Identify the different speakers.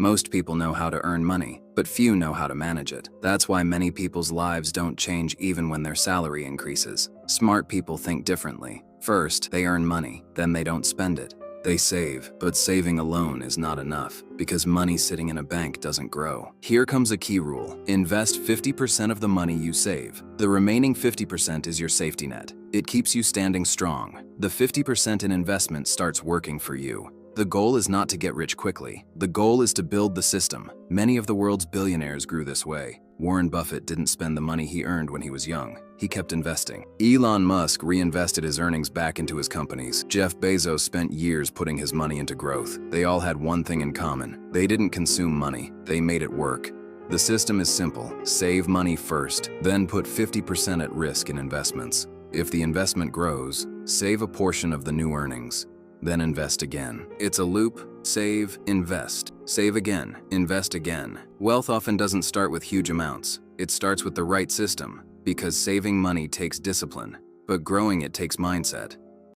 Speaker 1: Most people know how to earn money, but few know how to manage it. That's why many people's lives don't change even when their salary increases. Smart people think differently. First, they earn money, then they don't spend it. They save, but saving alone is not enough, because money sitting in a bank doesn't grow. Here comes a key rule. Invest 50% of the money you save. The remaining 50% is your safety net. It keeps you standing strong. The 50% in investment starts working for you. The goal is not to get rich quickly. The goal is to build the system. Many of the world's billionaires grew this way. Warren Buffett didn't spend the money he earned when he was young. He kept investing. Elon Musk reinvested his earnings back into his companies. Jeff Bezos spent years putting his money into growth. They all had one thing in common. They didn't consume money. They made it work. The system is simple. Save money first, then put 50% at risk in investments. If the investment grows, save a portion of the new earnings. Then invest again. It's a loop. Save, invest. Save again, invest again. Wealth often doesn't start with huge amounts. It starts with the right system, because saving money takes discipline, but growing it takes mindset.